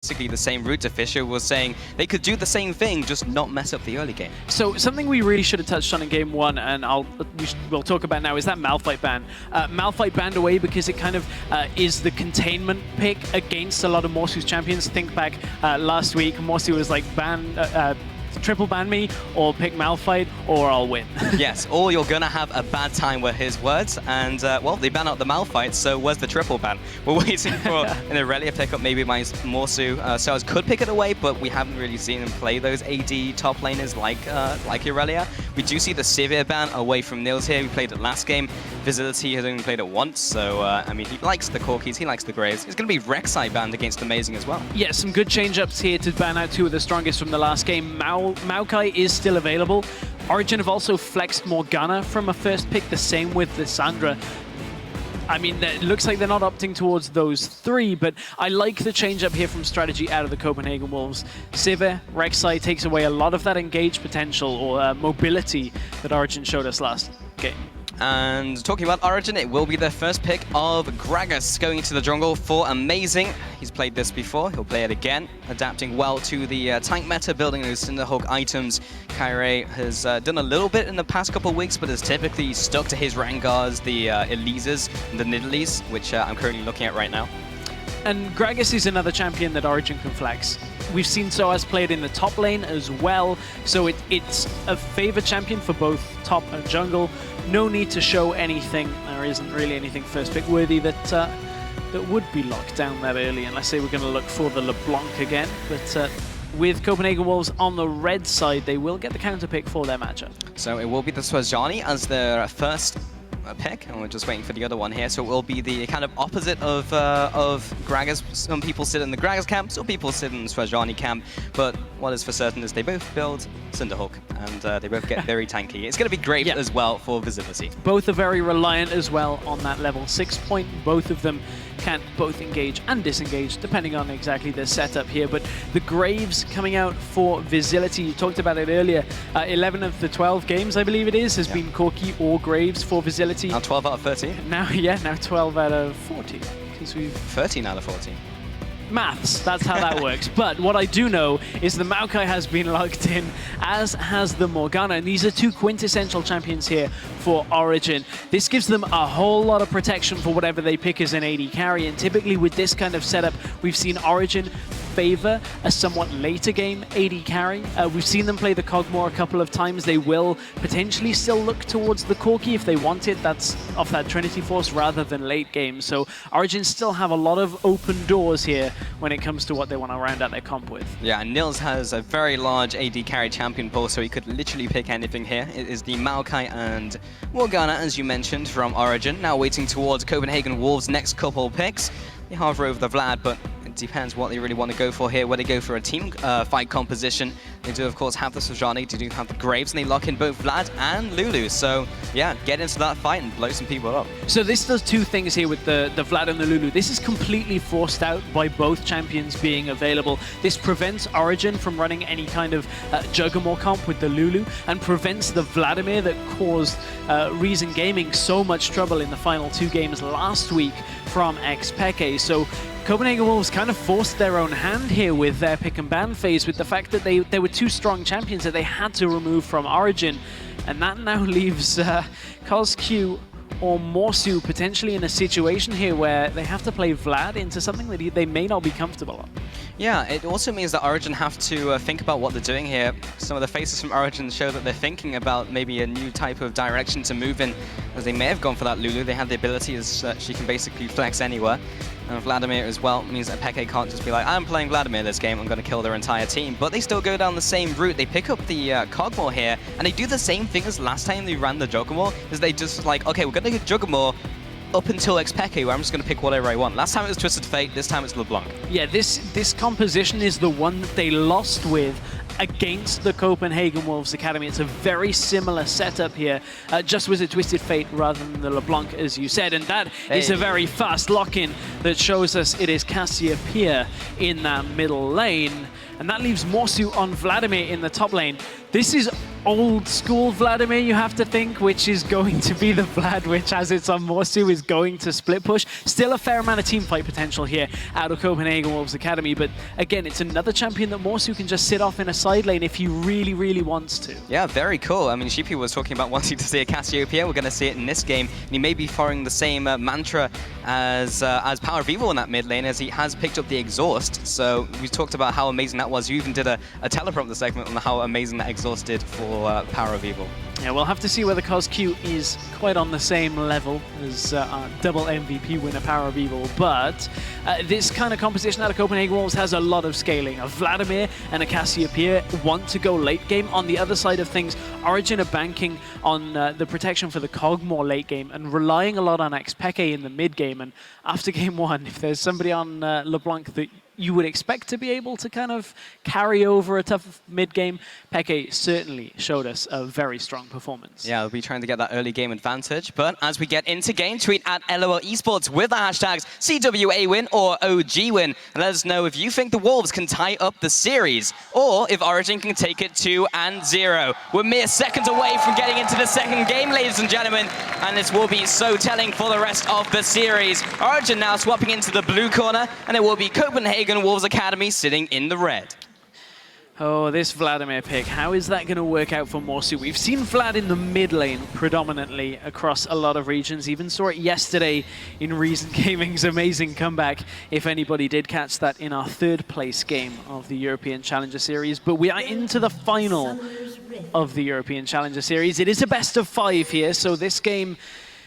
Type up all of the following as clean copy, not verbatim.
basically the same route. Fisher was saying they could do the same thing, just not mess up the early game. So something we really should have touched on in game one, and we'll talk about now, is that Malphite ban. Malphite banned away because it kind of is the containment pick against a lot of Morsu's champions. Think back last week, Morsu was like, triple ban me, or pick Malphite, or I'll win. Yes, or you're gonna have a bad time were his words, and well, they ban out the Malphite, so where's the triple ban? We're waiting for an Irelia pickup, maybe my Morsu. Cells could pick it away, but we haven't really seen him play those AD top laners like Irelia. We do see the Sivir ban away from Nils here. We played it last game. Visibility has only played it once, so I mean, he likes the Corkis, he likes the Graves. It's gonna be Rek'Sai banned against Amazing as well. Yeah, some good change-ups here to ban out two of the strongest from the last game. Maokai is still available. Origen have also flexed Morgana from a first pick, the same with the Sandra. I mean, it looks like they're not opting towards those three, but I like the change-up here from strategy out of the Copenhagen Wolves. Sivir, Rek'Sai takes away a lot of that engage potential or mobility that Origen showed us last game. And talking about Origen, it will be their first pick of Gragas going into the jungle for Amazing. He's played this before, he'll play it again, adapting well to the tank meta, building those Cinderhawk items. Kyrie has done a little bit in the past couple of weeks, but has typically stuck to his Rangars, the Elises, and the Nidalees, which I'm currently looking at right now. And Gragas is another champion that Origen can flex. We've seen Soaz played in the top lane as well, so it's a favored champion for both top and jungle. No need to show anything. There isn't really anything first pick worthy that would be locked down that early, unless they were going to look for the LeBlanc again. But with Copenhagen Wolves on the red side, they will get the counter pick for their matchup. So it will be the Swazjani as their first pick, and we're just waiting for the other one here. So it will be the kind of opposite of Gragas. Some people sit in the Gragas camp, some people sit in the Swazjani camp, but what is for certain is they both build Cinderhawk, and they both get very tanky. It's going to be great as well for visibility. Both are very reliant as well on that level 6 point. Both of them can both engage and disengage, depending on exactly their setup here. But the Graves coming out for Visibility, you talked about it earlier. 11 of the 12 games, I believe it is, has been Corki or Graves for Visibility. Now 12 out of 13? Now 12 out of 14. Because we've 13 out of 14. Maths, that's how that works. But what I do know is the Maokai has been locked in, as has the Morgana, and these are two quintessential champions here for Origen. This gives them a whole lot of protection for whatever they pick as an AD carry, and typically with this kind of setup, we've seen Origen favor a somewhat later game AD carry. We've seen them play the Kog'Maw a couple of times. They will potentially still look towards the Corki if they want it. That's off that Trinity Force rather than late game. So Origen still have a lot of open doors here when it comes to what they want to round out their comp with. Yeah, and Nils has a very large AD carry champion pool, so he could literally pick anything here. It is the Maokai and Morgana, as you mentioned, from Origen. Now waiting towards Copenhagen Wolves' next couple picks. They hover over the Vlad, but it depends what they really want to go for here. Whether they go for a team fight composition. They do, of course, have the Swazjani, they do have the Graves, and they lock in both Vlad and Lulu. So, yeah, get into that fight and blow some people up. So this does two things here with the Vlad and the Lulu. This is completely forced out by both champions being available. This prevents Origen from running any kind of Juggernaut comp with the Lulu, and prevents the Vladimir that caused Reason Gaming so much trouble in the final two games last week from Xpeke. So Copenhagen Wolves kind of forced their own hand here with their pick and ban phase, with the fact that they were two strong champions that they had to remove from Origen. And that now leaves CosQ or Morsu potentially in a situation here where they have to play Vlad into something that they may not be comfortable on. Yeah, it also means that Origen have to think about what they're doing here. Some of the faces from Origen show that they're thinking about maybe a new type of direction to move in, as they may have gone for that Lulu. They have the ability as she can basically flex anywhere. And Vladimir as well means that Peke can't just be like, I'm playing Vladimir this game, I'm going to kill their entire team. But they still go down the same route. They pick up the Kog'Maw here, and they do the same thing as last time they ran the Juggernaut, is they just like, okay, we're going to get Juggernaut up until Xpeke, where I'm just going to pick whatever I want. Last time it was Twisted Fate, this time it's LeBlanc. Yeah, this composition is the one that they lost with against the Copenhagen Wolves Academy. It's a very similar setup here, just with a Twisted Fate rather than the LeBlanc, as you said. And that is a very fast lock-in that shows us it is Cassiopeia in that middle lane. And that leaves Morsu on Vladimir in the top lane. This is old school Vladimir, you have to think, which is going to be the Vlad which has its on Morsu, is going to split push. Still a fair amount of team fight potential here out of Copenhagen Wolves Academy, but again, it's another champion that Morsu can just sit off in a side lane if he really, really wants to. Yeah, very cool. I mean, Sheepy was talking about wanting to see a Cassiopeia. We're going to see it in this game, and he may be following the same mantra as Power of Evil in that mid lane, as he has picked up the exhaust. So we talked about how amazing that was. You even did a teleprompter segment on how amazing that exhaust did for Power of Evil. Yeah, we'll have to see whether CosQ is quite on the same level as our double MVP winner Power of Evil, but this kind of composition out of Copenhagen Wolves has a lot of scaling. A Vladimir and a Cassiopeia want to go late game. On the other side of things, Origen are banking on the protection for the Cog more late game and relying a lot on Xpeke in the mid game. And after game one, if there's somebody on LeBlanc that you would expect to be able to kind of carry over a tough mid-game, Peke certainly showed us a very strong performance. Yeah, we'll be trying to get that early game advantage, but as we get into game, tweet at LOL Esports with the hashtags CWA win or OG win, and let us know if you think the Wolves can tie up the series, or if Origen can take it 2-0. We're mere seconds away from getting into the second game, ladies and gentlemen, and this will be so telling for the rest of the series. Origen now swapping into the blue corner, and it will be Copenhagen Wolves Academy sitting in the red. Oh, this Vladimir pick, how is that going to work out for Morsu? We've seen Vlad in the mid lane predominantly across a lot of regions. Even saw it yesterday in Reason Gaming's amazing comeback, if anybody did catch that in our third place game of the European Challenger Series. But we are into the final of the European Challenger Series. It is a best of 5 here, so this game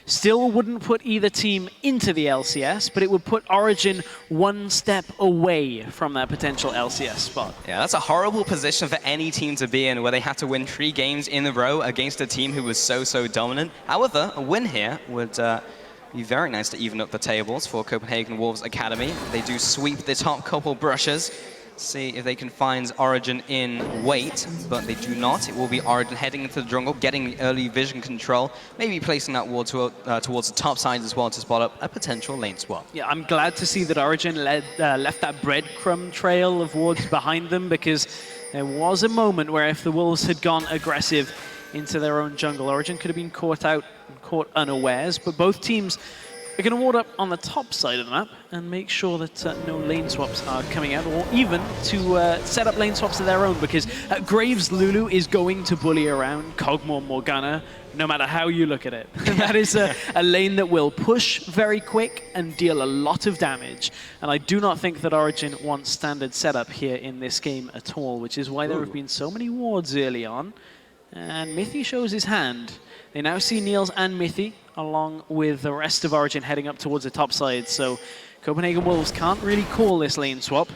still wouldn't put either team into the LCS, but it would put Origen one step away from that potential LCS spot. Yeah, that's a horrible position for any team to be in, where they have to win 3 games in a row against a team who was so dominant. However, a win here would be very nice to even up the tables for Copenhagen Wolves Academy. They do sweep the top couple brushes, see if they can find Origen in wait, but they do not. It will be Origen heading into the jungle, getting the early vision control, maybe placing that ward towards the top side as well to spot up a potential lane swap. Yeah, I'm glad to see that Origen left that breadcrumb trail of wards behind them, because there was a moment where if the Wolves had gone aggressive into their own jungle, Origen could have been caught out and caught unawares, but both teams are going to ward up on the top side of the map and make sure that no lane swaps are coming out, or even to set up lane swaps of their own, because Graves Lulu is going to bully around Cogmore Morgana, no matter how you look at it. That is a lane that will push very quick and deal a lot of damage. And I do not think that Origen wants standard setup here in this game at all, which is why there have been so many wards early on. And Mithy shows his hand. They now see Niels and Mithy, along with the rest of Origen heading up towards the top side. So Copenhagen Wolves can't really call this lane swap,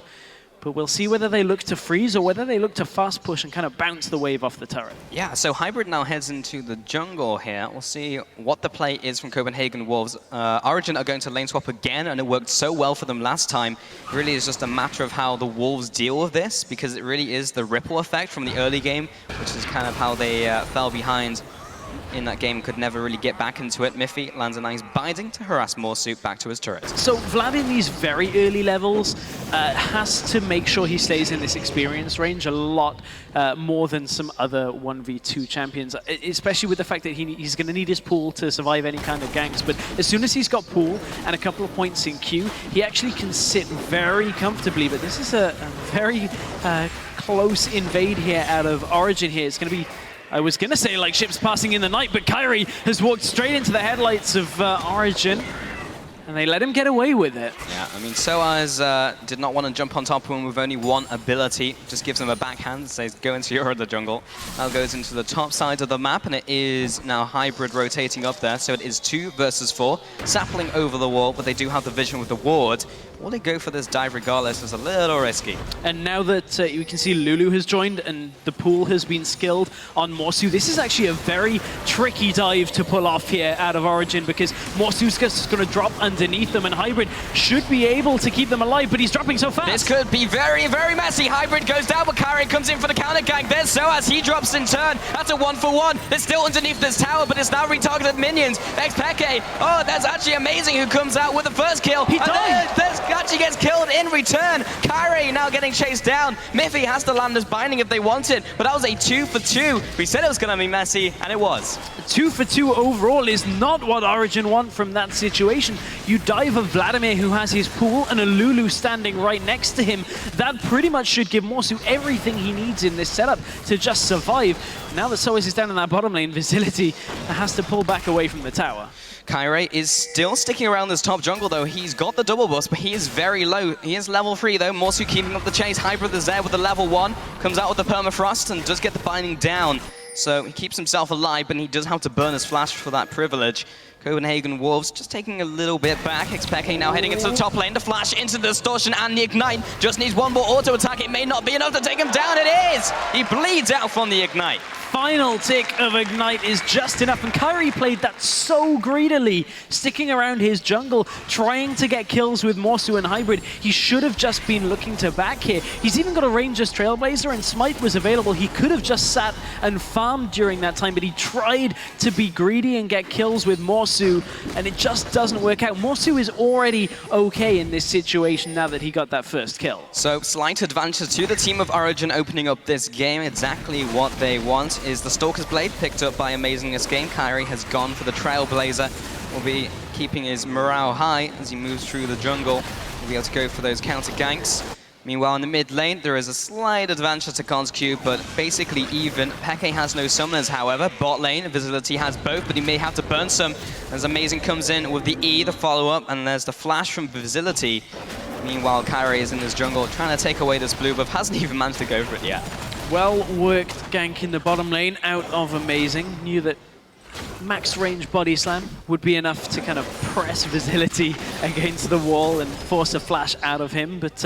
but we'll see whether they look to freeze or whether they look to fast push and kind of bounce the wave off the turret. Yeah, so Hybrid now heads into the jungle here. We'll see what the play is from Copenhagen Wolves. Origen are going to lane swap again, and it worked so well for them last time. It really is just a matter of how the Wolves deal with this, because it really is the ripple effect from the early game, which is kind of how they fell behind in that game, could never really get back into it. Miffy lands a nice binding to harass Morsu back to his turret. So Vlad in these very early levels has to make sure he stays in this experience range a lot more than some other 1v2 champions, especially with the fact that he's going to need his pool to survive any kind of ganks. But as soon as he's got pool and a couple of points in queue, he actually can sit very comfortably. But this is a very close invade here out of Origen here. It's going to be, I was going to say like ships passing in the night, but Kyrie has walked straight into the headlights of Origen, and they let him get away with it. Yeah, I mean, Soaz did not want to jump on top of him with only one ability. Just gives him a backhand, says go into your other jungle. Now goes into the top side of the map, and it is now Hybrid rotating up there, so it is 2 versus 4. Sapling over the wall, but they do have the vision with the ward. Will they go for this dive regardless? It's a little risky. And now that you can see Lulu has joined and the pool has been skilled on Morsu, this is actually a very tricky dive to pull off here out of Origen, because Morsu's just going to drop underneath them, and Hybrid should be able to keep them alive, but he's dropping so fast. This could be very, very messy. Hybrid goes down, but Kyrie comes in for the counter gank. There's Soaz, he drops in turn. That's a 1-for-1. They're still underneath this tower, but it's now retargeted minions. Xpeke, oh, that's actually amazing, who comes out with the first kill. He died. There's He actually gets killed in return. Kyrie now getting chased down. Miffy has to land his binding if they wanted, but that was a 2 for 2. We said it was going to be messy, and it was. 2 for 2 overall is not what Origen want from that situation. You dive a Vladimir who has his pool and a Lulu standing right next to him. That pretty much should give Morsu everything he needs in this setup to just survive. Now that Soas is down in that bottom lane, Visility has to pull back away from the tower. Kyrie is still sticking around this top jungle, though. He's got the double boost, but he is very low. He is level 3, though. Morsu keeping up the chase. Hybrid is there with the level 1. Comes out with the permafrost and does get the binding down. So he keeps himself alive, but he does have to burn his flash for that privilege. Copenhagen Wolves just taking a little bit back. Xpeke now heading into the top lane. The flash into the distortion and the ignite. Just needs one more auto attack. It may not be enough to take him down. It is! He bleeds out from the ignite. Final tick of Ignite is just enough, and Kyrie played that so greedily, sticking around his jungle, trying to get kills with Morsu and Hybrid. He should have just been looking to back here. He's even got a Ranger's Trailblazer, and Smite was available. He could have just sat and farmed during that time, but he tried to be greedy and get kills with Morsu, and it just doesn't work out. Morsu is already okay in this situation now that he got that first kill. So, slight advantage to the team of Origen opening up this game. Exactly what they want is the Stalker's Blade, picked up by Amazing this game. Kyrie has gone for the Trailblazer. Will be keeping his morale high as he moves through the jungle. Will be able to go for those counter ganks. Meanwhile, in the mid lane, there is a slight advantage to Conscue, but basically even. Peke has no summoners, however. Bot lane, Visility has both, but he may have to burn some. As Amazing comes in with the E, the follow-up, and there's the flash from Visility. Meanwhile, Kyrie is in his jungle, trying to take away this blue buff. Hasn't even managed to go for it yet. Well-worked gank in the bottom lane out of Amazing. Knew that max range body slam would be enough to kind of press Visility against the wall and force a flash out of him, but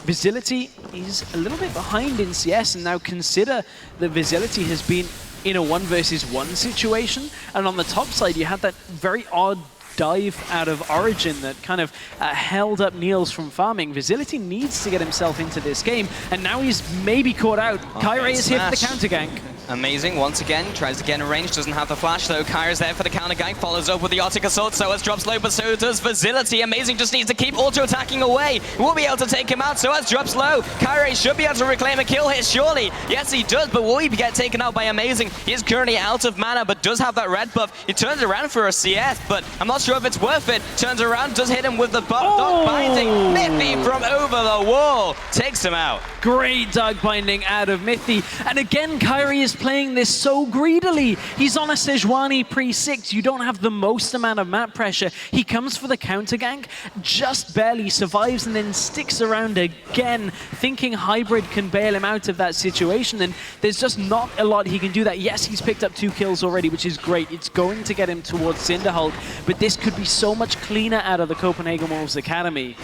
Visility is a little bit behind in CS, and now consider that Visility has been in a 1 versus 1 situation, and on the top side you had that very odd dive out of Origen that kind of held up Niels from farming. Visility needs to get himself into this game, and now he's maybe caught out. Kyrie is here for the counter gank. Amazing, once again, tries to get in range, doesn't have the flash though. Kyrie's there for the counter gank, follows up with the Arctic Assault. Soas drops low, but so does Visility. Amazing just needs to keep auto-attacking away. We'll be able to take him out. Soas drops low. Kyrie should be able to reclaim a kill here, surely. Yes, he does, but will he get taken out by Amazing? He is currently out of mana, but does have that red buff. He turns around for a CS, but I'm not sure if it's worth it. Turns around, does hit him with the buff. Dog binding. Miffy from over the wall takes him out. Great dog binding out of Miffy. And again, Kyrie is playing this so greedily. He's on a Sejuani pre-6. You don't have the most amount of map pressure. He comes for the counter gank, just barely survives, and then sticks around again, thinking Hybrid can bail him out of that situation. And there's just not a lot he can do that. Yes, he's picked up 2 kills already, which is great. It's going to get him towards Cinderhulk, but this could be so much cleaner out of the Copenhagen Wolves Academy.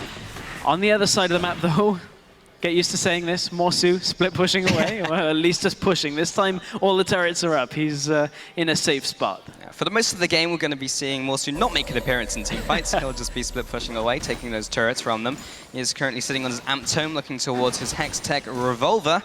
On the other side of the map, though, get used to saying this, Morsu split pushing away, or at least just pushing. This time, all the turrets are up. He's in a safe spot. Yeah, for the most of the game, we're going to be seeing Morsu not make an appearance in teamfights. He'll just be split pushing away, taking those turrets from them. He is currently sitting on his Amp Tome, looking towards his Hex Tech Revolver,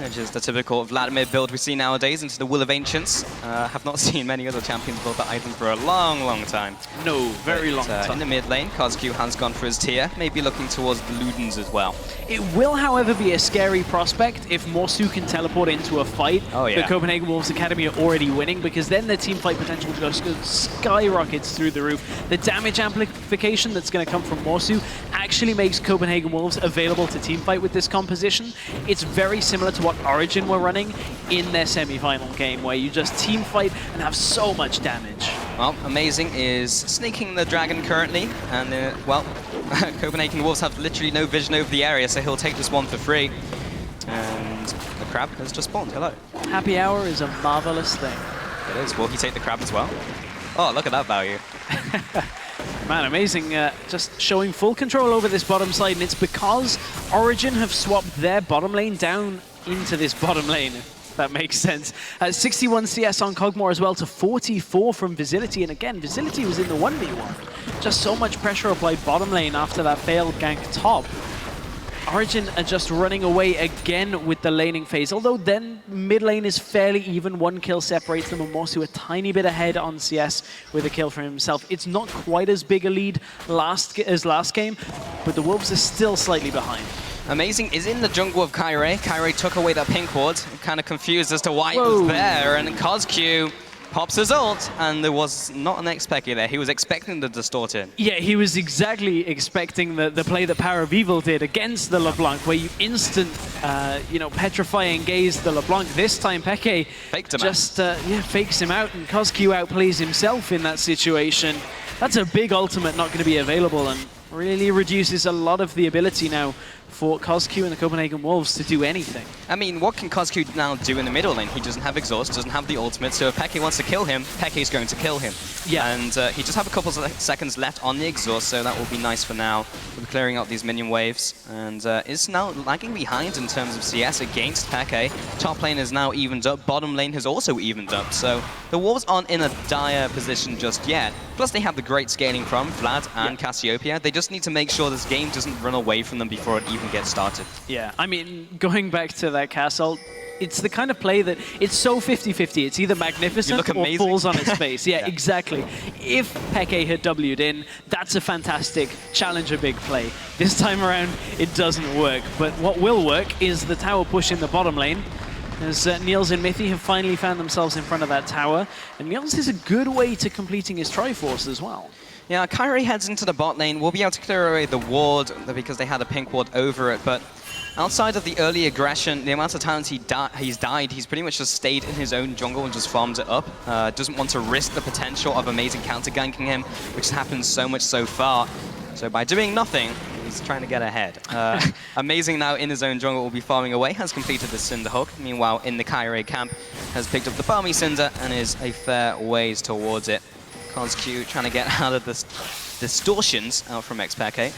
which is the typical Vladimir build we see nowadays into the Will of Ancients. Have not seen many other champions build that item for a long, long time. No, very long time. In the mid lane, Kozq has gone for his tier, maybe looking towards the Ludens as well. It will, however, be a scary prospect if Morsu can teleport into a fight. Oh, yeah. The Copenhagen Wolves Academy are already winning, because then their team fight potential just skyrockets through the roof. The damage amplification that's going to come from Morsu actually makes Copenhagen Wolves available to team fight with this composition. It's very similar to what Origen were running in their semi-final game, where you just team fight and have so much damage. Well, Amazing is sneaking the dragon currently, and well, Copenhagen Wolves have literally no vision over the area, so he'll take this one for free. And the crab has just spawned. Hello. Happy hour is a marvelous thing. It is. Will he take the crab as well? Oh, look at that value. Man, Amazing, just showing full control over this bottom side, and it's because Origen have swapped their bottom lane down into this bottom lane, if that makes sense. 61 CS on Kog'Maw as well to 44 from Visility, and again, Visility was in the 1v1. Just so much pressure applied bottom lane after that failed gank top. Origen are just running away again with the laning phase. Although then mid lane is fairly even. 1 kill separates them, and Morsu a tiny bit ahead on CS with a kill for himself. It's not quite as big a lead as last game, but the Wolves are still slightly behind. Amazing is in the jungle of Kyrie. Kyrie took away that pink ward. Kind of confused as to why it was there, and CosQ pops his ult, and there was not an X-Pecky there. He was expecting the distorted. Yeah, he was exactly expecting the play that Power of Evil did against the LeBlanc, where you instant, petrifying gaze the LeBlanc. This time, Peke just fakes him out, and CosQ outplays himself in that situation. That's a big ultimate not going to be available, and really reduces a lot of the ability now for CosQ and the Copenhagen Wolves to do anything. I mean, what can CosQ now do in the middle lane? He doesn't have exhaust, doesn't have the ultimate, so if Peke wants to kill him, Peke's going to kill him. Yeah. And he just have a couple of seconds left on the exhaust, so that will be nice for now. We'll be clearing out these minion waves, and is now lagging behind in terms of CS against Peke. Top lane is now evened up, bottom lane has also evened up, so the Wolves aren't in a dire position just yet. Plus they have the great scaling from Vlad and Cassiopeia. They just need to make sure this game doesn't run away from them before it even get started. Yeah, I mean, going back to that castle, it's the kind of play that it's so 50-50. It's either magnificent or falls on its face. Yeah, exactly. If Peke had W'd in, that's a fantastic challenger big play. This time around, it doesn't work. But what will work is the tower push in the bottom lane, as Niels and Mithy have finally found themselves in front of that tower. And Niels is a good way to completing his Triforce as well. Yeah, Kyrie heads into the bot lane. We'll be able to clear away the ward because they had a pink ward over it, but outside of the early aggression, the amount of times he's died, he's pretty much just stayed in his own jungle and just farmed it up. Doesn't want to risk the potential of amazing counter-ganking him, which has happened so much so far. So by doing nothing, he's trying to get ahead. Amazing now in his own jungle will be farming away, has completed the Cinder Hook. Meanwhile, in the Kyrie camp, has picked up the Balmy Cinder and is a fair ways towards it. CosQ trying to get out of the distortions out from X-Peke.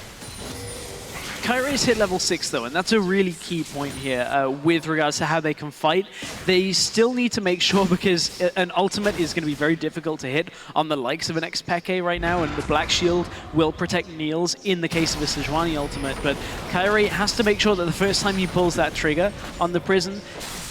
Kyrie's hit level 6 though, and that's a really key point here with regards to how they can fight. They still need to make sure, because an ultimate is going to be very difficult to hit on the likes of an X-Peke right now, and the Black Shield will protect Niels in the case of a Sejuani ultimate. But Kyrie has to make sure that the first time he pulls that trigger on the prison,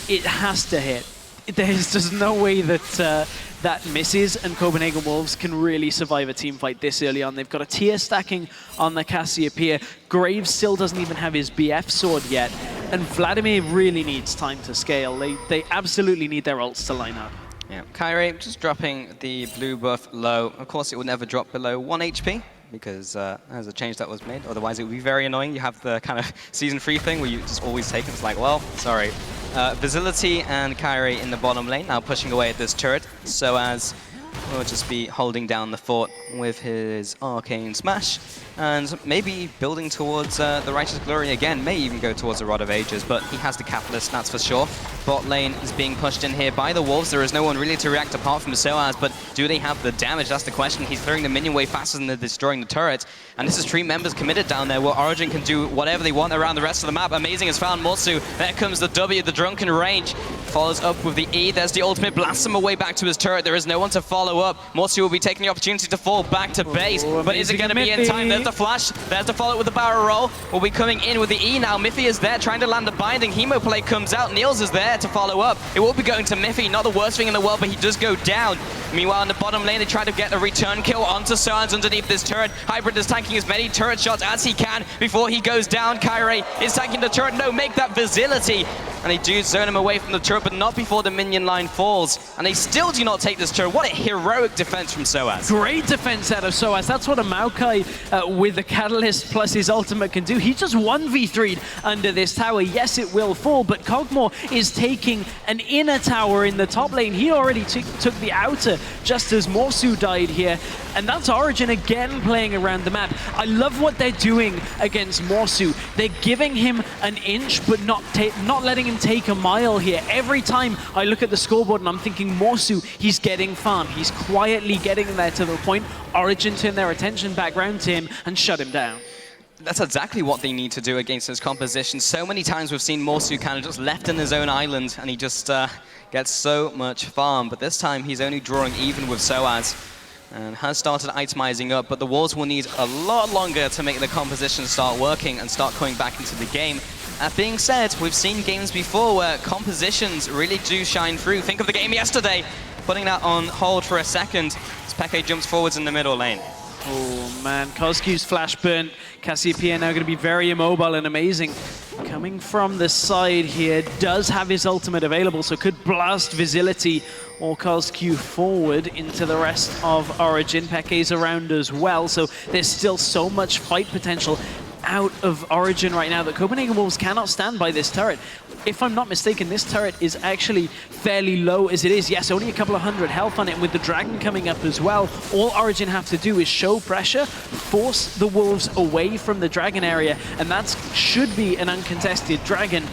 it has to hit. There's just no way that that misses, and Copenhagen Wolves can really survive a team fight this early on. They've got a tier stacking on the Cassiopeia. Graves still doesn't even have his BF sword yet, and Vladimir really needs time to scale. They absolutely need their ults to line up. Yeah, Kyrie just dropping the blue buff low. Of course, it will never drop below 1 HP. Because there's a change that was made. Otherwise, it would be very annoying. You have the kind of season 3 thing where you just always take it. It's like, well, sorry. Vigility and Kyrie in the bottom lane, now pushing away at this turret. So as will just be holding down the fort with his Arcane Smash. And maybe building towards the Righteous Glory again. May even go towards the Rod of Ages, but he has the Catalyst, that's for sure. Bot lane is being pushed in here by the Wolves. There is no one really to react apart from Soaz, but do they have the damage? That's the question. He's clearing the minion way faster than they're destroying the turret. And this is 3 members committed down there, where Origen can do whatever they want around the rest of the map. Amazing has found Morsu. There comes the W, the Drunken Rage. Follows up with the E. There's the ultimate. Blasts him away back to his turret. There is no one to follow up. Morsu will be taking the opportunity to fall back to base. But is it going to be in time? There's the flash. There's the follow with the barrel roll. Will be coming in with the E now. Miffy is there trying to land the binding. Hemo play comes out. Niels is there to follow up. It will be going to Miffy. Not the worst thing in the world, but he does go down. Meanwhile, in the bottom lane, they try to get a return kill onto Soaz underneath this turret. Hybrid is tanking as many turret shots as he can before he goes down. Kyrie is tanking the turret. No, make that Vigility. And they do zone him away from the turret, but not before the minion line falls. And they still do not take this turret. What a heroic defense from Soaz. Great defense out of Soaz. That's what a Maokai with the Catalyst plus his ultimate can do. He just 1v3'd under this tower. Yes, it will fall, but Kog'Maw is taking an inner tower in the top lane. He already took the outer just as Morsu died here. And that's Origen again playing around the map. I love what they're doing against Morsu. They're giving him an inch, but not letting him take a mile here. Every time I look at the scoreboard and I'm thinking Morsu, he's getting farm. He's quietly getting there to the point Origen turned their attention back round to him and shut him down. That's exactly what they need to do against this composition. So many times we've seen Morsu kind of just left in his own island and he just gets so much farm. But this time he's only drawing even with Soaz. and has started itemizing up, but the Wolves will need a lot longer to make the composition start working and start coming back into the game. That being said, we've seen games before where compositions really do shine through. Think of the game yesterday, putting that on hold for a second as Peke jumps forwards in the middle lane. Oh man, Kozki's flash burnt. Cassiopeia now going to be very immobile and amazing. Coming from the side here, does have his ultimate available, so could blast Visility or Kozki forward into the rest of Origen. Peke's around as well, so there's still so much fight potential out of Origen right now that Copenhagen Wolves cannot stand by this turret. If I'm not mistaken, this turret is actually fairly low as it is. Yes, only a couple of hundred health on it, and with the Dragon coming up as well, all Origen have to do is show pressure, force the Wolves away from the Dragon area, and that should be an uncontested Dragon.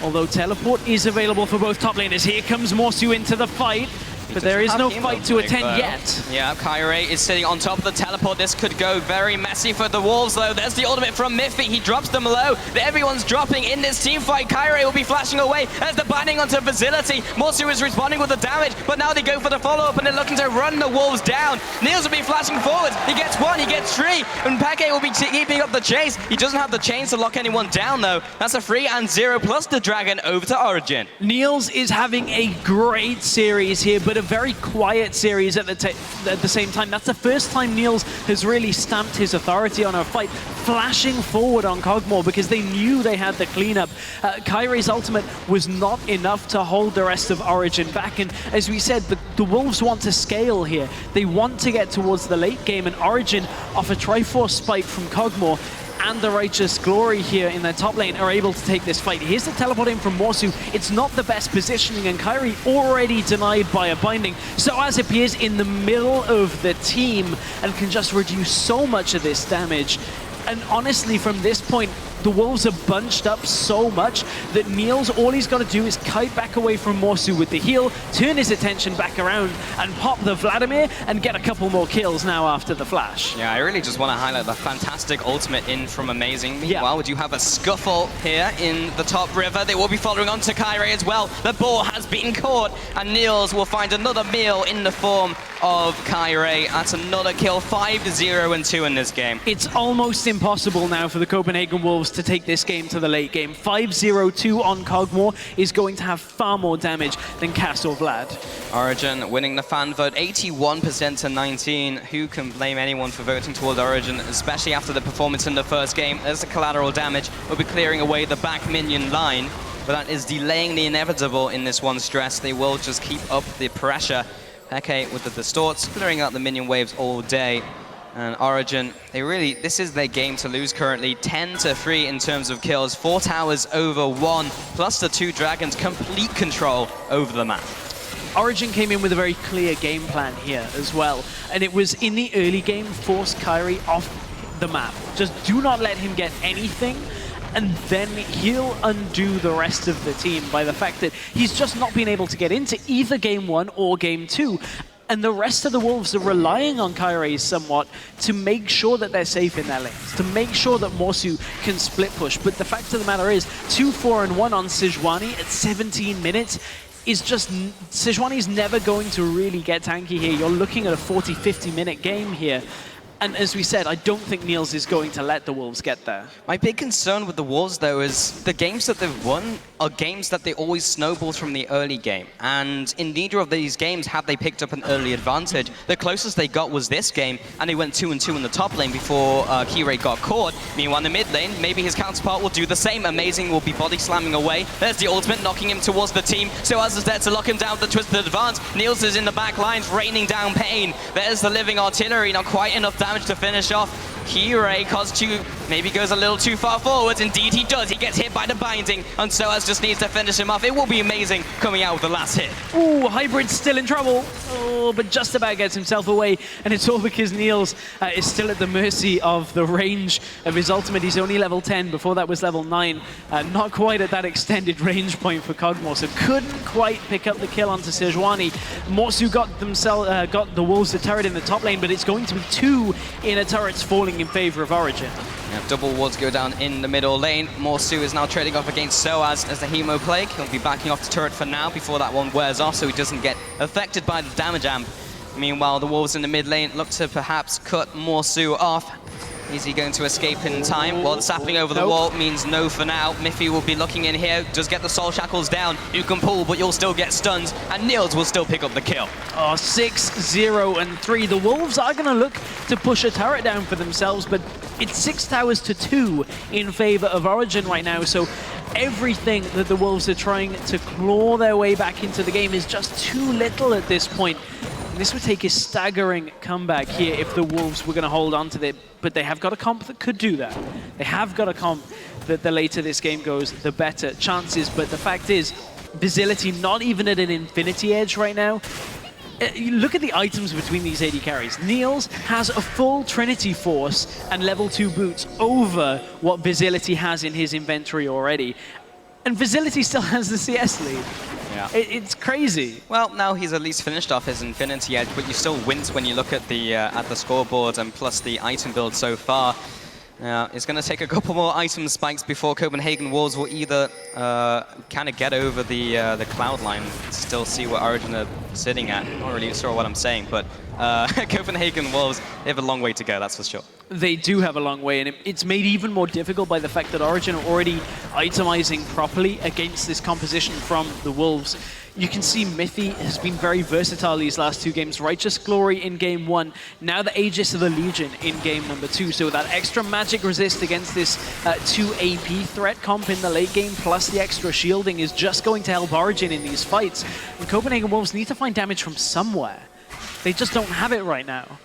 Although teleport is available for both top laners. Here comes Morsu into the fight. But there is no fight to attend yet. Yeah, Kyrie is sitting on top of the teleport. This could go very messy for the Wolves, though. There's the ultimate from Miffy. He drops them low. Everyone's dropping in this team fight. Kyrie will be flashing away as the binding onto Visility. Morsu is responding with the damage, but now they go for the follow-up, and they're looking to run the Wolves down. Niels will be flashing forwards. He gets one, he gets three, and Peke will be keeping up the chase. He doesn't have the chains to lock anyone down, though. That's a 3-0 plus the Dragon over to Origen. Niels is having a great series here, but a very quiet series at the same time. That's the first time Niels has really stamped his authority on a fight, flashing forward on Kog'Maw because they knew they had the cleanup. Kyrie's ultimate was not enough to hold the rest of Origen back, and as we said, the Wolves want to scale here. They want to get towards the late game, and Origen, off a Triforce spike from Kog'Maw and the Righteous Glory here in their top lane, are able to take this fight. Here's the teleport in from Morsu. It's not the best positioning, and Kyrie already denied by a binding. So as appears in the middle of the team and can just reduce so much of this damage. And honestly, from this point, the Wolves are bunched up so much that Niels, all he's got to do is kite back away from Morsu with the heal, turn his attention back around, and pop the Vladimir and get a couple more kills now after the flash. Yeah, I really just want to highlight the fantastic ultimate in from Amazing. Meanwhile, we do have a scuffle here in the top river. They will be following on to Kyrie as well. The ball has been caught, and Niels will find another meal in the form of Kyrie. That's another kill, 5-0-2 in this game. It's almost impossible now for the Copenhagen Wolves to take this game to the late game. 5-0-2 on Kog'Maw is going to have far more damage than Cass or Vlad. Origen winning the fan vote 81% to 19. Who can blame anyone for voting towards Origen, especially after the performance in the first game? There's the collateral damage. We'll be clearing away the back minion line, but that is delaying the inevitable in this one stress. They will just keep up the pressure. Peke with the distorts, clearing out the minion waves all day. And Origen, this is their game to lose currently. 10-3 in terms of kills, 4 towers over 1, plus the 2 dragons, complete control over the map. Origen came in with a very clear game plan here as well, and it was in the early game, force Kyrie off the map. Just do not let him get anything, and then he'll undo the rest of the team by the fact that he's just not been able to get into either game 1 or game 2. And the rest of the Wolves are relying on Kyrie somewhat to make sure that they're safe in their lanes, to make sure that Morsu can split push. But the fact of the matter is, 2-4-1 on Sejuani at 17 minutes is just... Sejuani's never going to really get tanky here. You're looking at a 40-50 minute game here. And as we said, I don't think Niels is going to let the Wolves get there. My big concern with the Wolves, though, is the games that they've won are games that they always snowballed from the early game. And in neither of these games have they picked up an early advantage. The closest they got was this game, and they went 2-2 in the top lane before Kyrie got caught. Meanwhile, in the mid lane, maybe his counterpart will do the same. Amazing will be body slamming away. There's the ultimate, knocking him towards the team. So as is there to lock him down with the twisted advance. Niels is in the back lines, raining down pain. There's the living artillery, not quite enough damage to finish off. Kyrie, Kozchu maybe goes a little too far forwards. Indeed he does. He gets hit by the binding, and Soaz just needs to finish him off. It will be Amazing coming out with the last hit. Ooh, Hybrid's still in trouble. Oh, but just about gets himself away, and it's all because Niels is still at the mercy of the range of his ultimate. He's only level 10. Before that was level 9. Not quite at that extended range point for Kog'Maw, so couldn't quite pick up the kill onto Sejuani. Morsu got the Wolves the turret in the top lane, but it's going to be 2 inner turrets falling in favor of Origen. Yeah, double wards go down in the middle lane. Morsu is now trading off against Soaz as the Hemo Plague. He'll be backing off the turret for now before that one wears off, so he doesn't get affected by the damage amp. Meanwhile, the Wolves in the mid lane look to perhaps cut Morsu off. Is he going to escape in time? Well, sapling over the wall means no for now. Miffy will be looking in here, does get the soul shackles down. You can pull, but you'll still get stunned, and Niels will still pick up the kill. Oh, 6-0-3. The Wolves are going to look to push a turret down for themselves, but it's 6 towers to 2 in favor of Origen right now, so everything that the Wolves are trying to claw their way back into the game is just too little at this point. This would take a staggering comeback here if the Wolves were going to hold on to it, but they have got a comp that could do that. They have got a comp that the later this game goes, the better chances, but the fact is, Visility not even at an infinity edge right now. You look at the items between these AD carries. Niels has a full Trinity Force and level 2 boots over what Visility has in his inventory already. And Visility still has the CS lead. Yeah. It's crazy. Well, now he's at least finished off his Infinity Edge, but you still wince when you look at the scoreboard and plus the item build so far. It's going to take a couple more item spikes before Copenhagen Wolves will either kind of get over the cloud line and still see what Origen are sitting at. Not really sure what I'm saying, but Copenhagen Wolves, they have a long way to go, that's for sure. They do have a long way, and it's made even more difficult by the fact that Origen are already itemizing properly against this composition from the Wolves. You can see Miffy has been very versatile these last 2 games. Righteous Glory in game 1, now the Aegis of the Legion in game number 2. So that extra magic resist against this 2 AP threat comp in the late game, plus the extra shielding is just going to help Origen in these fights. And Copenhagen Wolves need to find damage from somewhere. They just don't have it right now.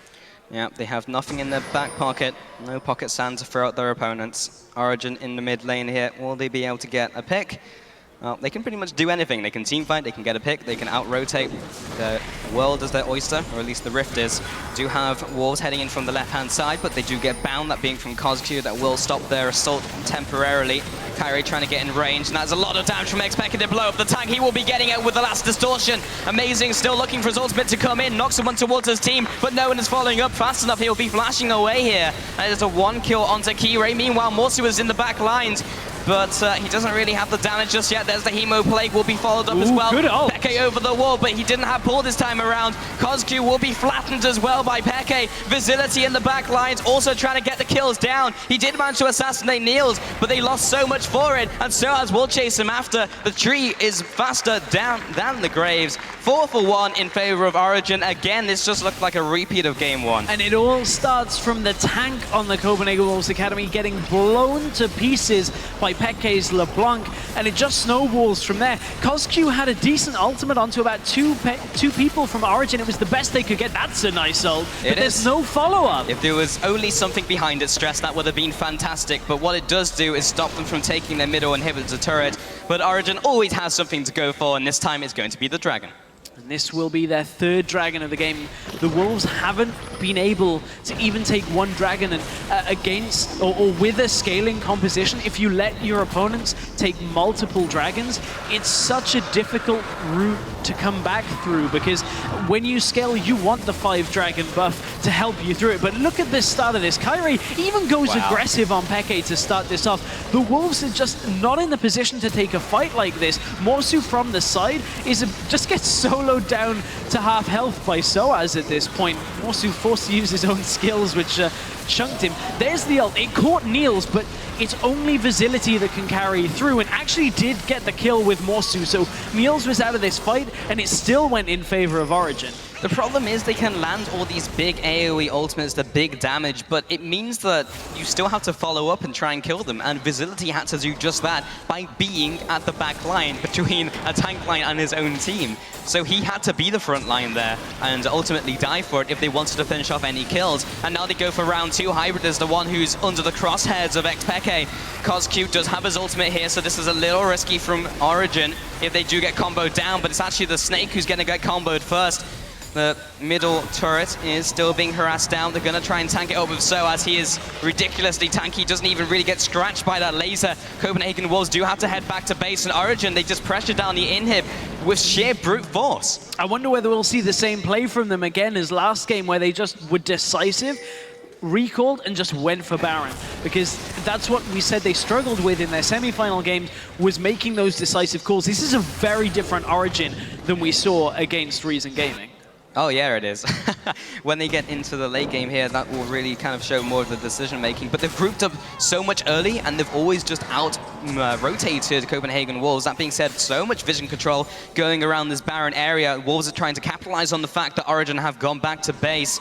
Yeah, they have nothing in their back pocket. No pocket sand to throw at their opponents. Origen in the mid lane here. Will they be able to get a pick? Well, they can pretty much do anything. They can teamfight, they can get a pick, they can out-rotate. The world is their oyster, or at least the Rift is. Do have Wolves heading in from the left-hand side, but they do get bound, that being from COSQ. That will stop their assault temporarily. Kyrie trying to get in range, and that's a lot of damage from Expected to blow up the tank. He will be getting it with the last distortion. Amazing, still looking for his ultimate to come in. Knocks someone towards his team, but no one is following up fast enough. He'll be flashing away here. And there's a 1 kill onto Kyrie. Meanwhile, Morsu is in the back lines. But he doesn't really have the damage just yet. There's the Hemo Plague, will be followed up as well. Peke over the wall, but he didn't have pull this time around. COSQ will be flattened as well by Peke. Visility in the back lines, also trying to get the kills down. He did manage to assassinate Niels, but they lost so much for it, and Soaz will chase him after. The tree is faster down than the graves. 4 for 1 in favor of Origen. Again, this just looked like a repeat of game 1. And it all starts from the tank on the Copenhagen Wolves Academy getting blown to pieces by Peke's LeBlanc, and it just snowballs from there. COSQ had a decent ultimate onto about two people from Origen. It was the best they could get. That's a nice ult, but there's no follow-up. If there was only something behind it, Stress, that would have been fantastic, but what it does do is stop them from taking their middle inhibitor turret. But Origen always has something to go for, and this time it's going to be the Dragon. And this will be their 3rd Dragon of the game. The Wolves haven't been able to even take 1 Dragon and, against or with a scaling composition. If you let your opponents take multiple Dragons, it's such a difficult route to come back through, because when you scale, you want the 5 Dragon buff to help you through it. But look at the start of this. Kyrie even goes aggressive on Peke to start this off. The Wolves are just not in the position to take a fight like this. Morsu from the side just gets soloed down to half health by Soaz at this point. Morsu forced to use his own skills, which chunked him. There's the ult. It caught Niels, but it's only Visility that can carry through, and actually did get the kill with Morsu. So Niels was out of this fight, and it still went in favor of Origen. The problem is they can land all these big AoE ultimates, the big damage, but it means that you still have to follow up and try and kill them, and Visility had to do just that by being at the back line between a tank line and his own team. So he had to be the front line there and ultimately die for it if they wanted to finish off any kills. And now they go for round 2. Hybrid is the one who's under the crosshairs of Xpeke. COSQ does have his ultimate here, so this is a little risky from Origen if they do get comboed down, but it's actually the Snake who's going to get comboed first. The middle turret is still being harassed down. They're going to try and tank it up with Soaz. He is ridiculously tanky, doesn't even really get scratched by that laser. Copenhagen Wolves do have to head back to base, and Origen, they just pressure down the inhib with sheer brute force. I wonder whether we'll see the same play from them again as last game, where they just were decisive, recalled, and just went for Baron, because that's what we said they struggled with in their semi-final games, was making those decisive calls. This is a very different Origen than we saw against Reason Gaming. Oh yeah, it is. When they get into the late game here, that will really kind of show more of the decision making. But they've grouped up so much early, and they've always just rotated Copenhagen Wolves. That being said, so much vision control going around this barren area. Wolves are trying to capitalize on the fact that Origen have gone back to base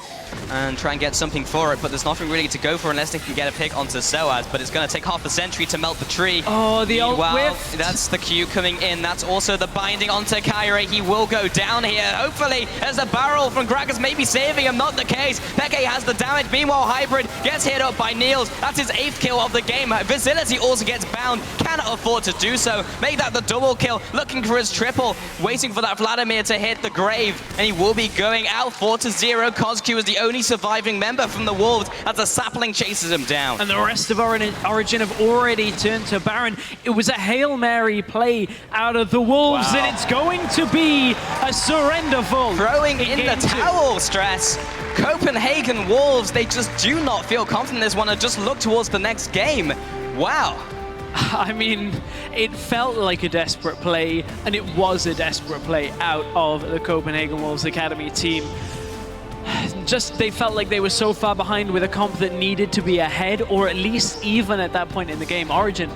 and try and get something for it. But there's nothing really to go for unless they can get a pick onto Soaz. But it's going to take half a century to melt the tree. Oh, the ult Well, whiff. that's the Q coming in. That's also the binding onto Kyrie. He will go down here. Hopefully, there's a barrel from Gragas, maybe saving him. Not the case. Peke has the damage. Meanwhile, Hybrid gets hit up by Niels. That's his 8th kill of the game. Visility also gets bound. Cannot afford to do so. Make that the double kill. Looking for his triple. Waiting for that Vladimir to hit the grave. And he will be going out 4-0. CosQ is the only surviving member from the Wolves as the sapling chases him down. And the rest of Origen have already turned to Baron. It was a Hail Mary play out of the Wolves, Wow. and it's going to be a surrender vault. Throwing in the towel, Stress. Copenhagen Wolves, they just do not feel confident in this one and just look towards the next game. Wow. I mean, it felt like a desperate play, and it was a desperate play out of the Copenhagen Wolves Academy team. Just, they felt like they were so far behind with a comp that needed to be ahead, or at least even at that point in the game. Origen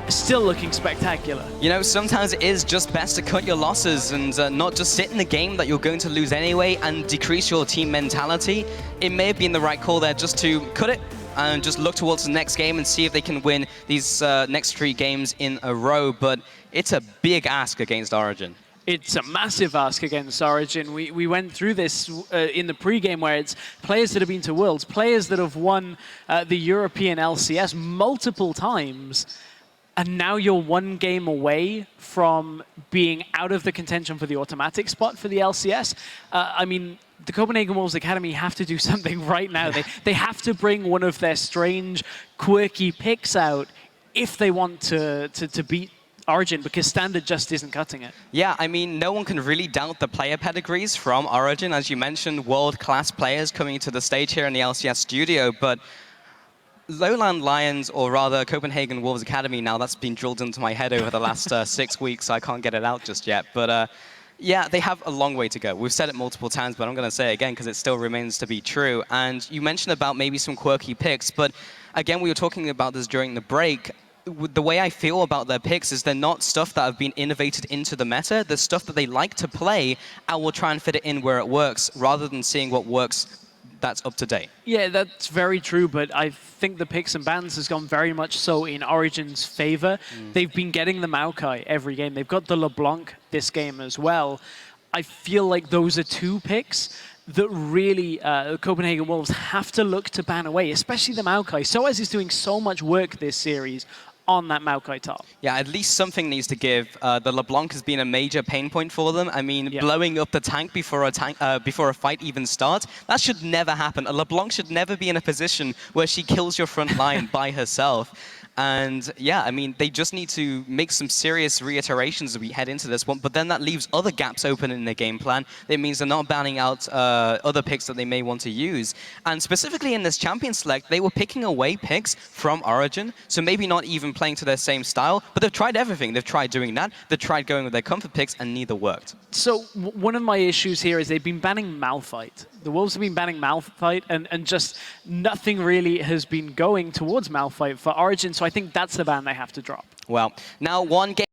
still looking spectacular. You know, sometimes it is just best to cut your losses and not just sit in the game that you're going to lose anyway and decrease your team mentality. It may have been the right call there just to cut it and just look towards the next game and see if they can win these next 3 games in a row. But it's a big ask against Origen. It's a massive ask against Origen. We went through this in the pregame where it's players that have been to Worlds, players that have won the European LCS multiple times, and now you're 1 game away from being out of the contention for the automatic spot for the LCS. I mean, the Copenhagen Wolves Academy have to do something right now. They have to bring one of their strange, quirky picks out if they want to beat Origen, because Standard just isn't cutting it. Yeah, I mean, no one can really doubt the player pedigrees from Origen. As you mentioned, world-class players coming to the stage here in the LCS Studio, but LowLandLions, or rather Copenhagen Wolves Academy, now that's been drilled into my head over the last 6 weeks, so I can't get it out just yet. But yeah, they have a long way to go. We've said it multiple times, but I'm going to say it again because it still remains to be true. And you mentioned about maybe some quirky picks, but again, we were talking about this during the break. The way I feel about their picks is they're not stuff that have been innovated into the meta. They're stuff that they like to play and will try and fit it in where it works, rather than seeing what works that's up to date. Yeah, that's very true, but I think the picks and bans has gone very much so in Origen's favor. They've been getting the Maokai every game. They've got the LeBlanc this game as well. I feel like those are 2 picks that really Copenhagen Wolves have to look to ban away, especially the Maokai. Soaz is doing so much work this series on that Maokai top. Yeah, at least something needs to give. The LeBlanc has been a major pain point for them. I mean, blowing up the tank before a fight even starts, that should never happen. A LeBlanc should never be in a position where she kills your front line by herself. And yeah, I mean, they just need to make some serious reiterations as we head into this one, but then that leaves other gaps open in their game plan. It means they're not banning out other picks that they may want to use. And specifically in this champion select, they were picking away picks from Origen, so maybe not even playing to their same style, but they've tried everything. They've tried doing that, they've tried going with their comfort picks, and neither worked. So one of my issues here is they've been banning Malphite. The Wolves have been banning Malphite, and just nothing really has been going towards Malphite for Origen, so I think that's the ban they have to drop. Well, now one game